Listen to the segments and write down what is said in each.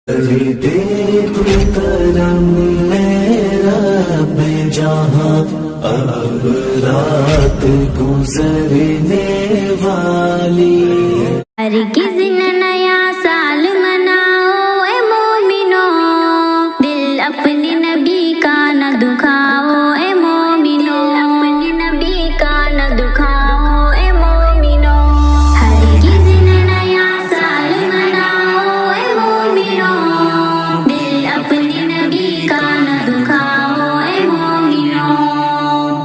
دیکھ کرم میرا بے جہاں اب رات گزرنے والی ہرگز نہ نیا سال مناؤ اے مومنو، دل اپنے نبی کا نہ دکھاؤ اے مومنو، اپنے نبی کا نہ دکھاؤ اے مومنو، ہرگز نہ نیا سال مناؤ اے مومنو، دل اپنے نبی کا نہ دکھاؤ اے مومنو،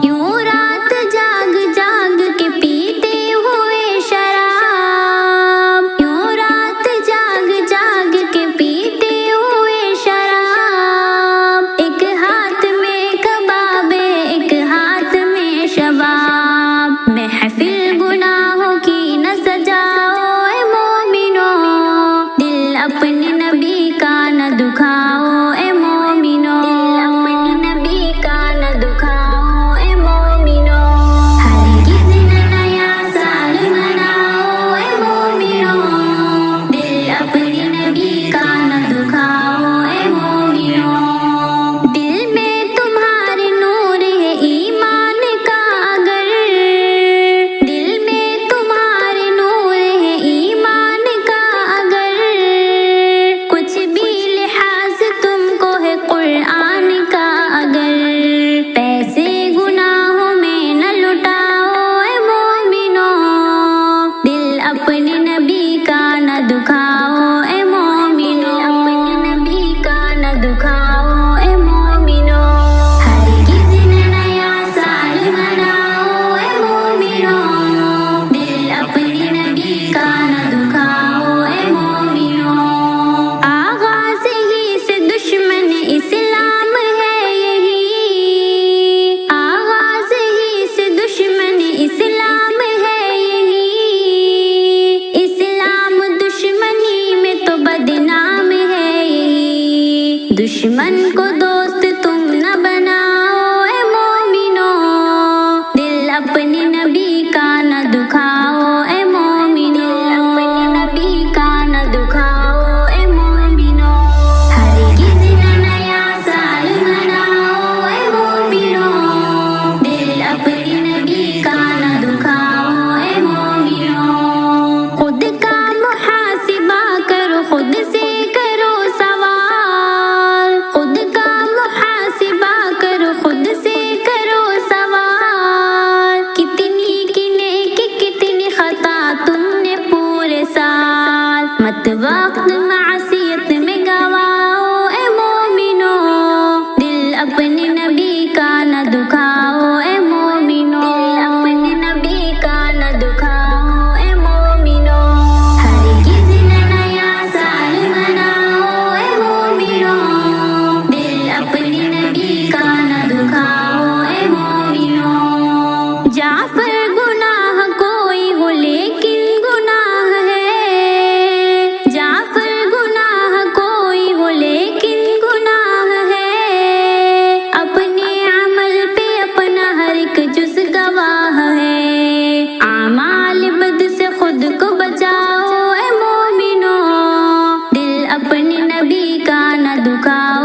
یوں رات جاگ جاگ کے پیتے ہوئے شراب، یوں رات جاگ جاگ کے پیتے ہوئے شراب، ایک ہاتھ میں کباب ایک ہاتھ میں شباب، محفل گناہوں کی نہ سجاؤ اے مومنو، دل اپنے نبی کا نہ دکھاؤ اے مومنو، اپنے نبی کا نہ دکھاؤ اے مومنو، ہرگز نہ نیا سال مناؤ اے مومنو، دل اپنے نبی کا نہ دکھاؤ اے مومنو، دل میں تمہارے نور ہے ایمان کا اگر، دل میں تمہارے نور ہے ایمان کا اگر، کچھ بھی لحاظ تم کو ہے قرآن کا اگر، پیسے گناہوں میں نہ لٹاؤ اے مومنو، دل اپنے نبی کا نہ دکھاؤ اے مومنو، اپنے نبی کا نہ دکھاؤ اے مومنو، ہرگز نہ نیا سال مناؤ اے مومنو، دل اپنے نبی کا نہ دکھاؤ اے مومنو، آغاز ہی سے دشمن اسلام ہے یہی، آغاز ہی سے دشمن اسلام ہے یہی، اسلام دشمنی میں تو بدنام ہے یہی، دشمن کو دوست تم نہ بناؤ اے مومنو، دل اپنے نبی کا نہ دکھاؤ اے مومنو، اپنے نبی کا نہ دکھاؤ اے مومنو، ہرگز نہ نیا سال مناؤ اے مومنو، دل اپنے نبی کا نہ دکھاؤ اے مومنو، خود کا محاسبہ کرو خود سے کرو سوال، خود کا محاسبہ کرو خود سے کرو سوال، کتنی کی نیکی کتنی خطا تم نے پورے سال، مت وقت معصیت میں گواؤ اے مومنو، دل اپنے نبی کا نہ دکھاؤ اے مومنو، اپنے نبی کا نہ دکھاؤ اے مومنو، ہرگز نہ نیا سال مناؤ اے مومنو، دل اپنے نبی کا نہ دکھاؤ اے مومنو، جعفر گناہ کوئی ہو لیکن گناہ ہے، جعفر گناہ کوئی ہو لیکن گناہ ہے، اپنے عمل پہ اپنا ہر ایک جز گواہ ہے، اعمال بد سے خود کو بچاؤ اے مومنو، دل اپنے نبی کا نہ دکھاؤ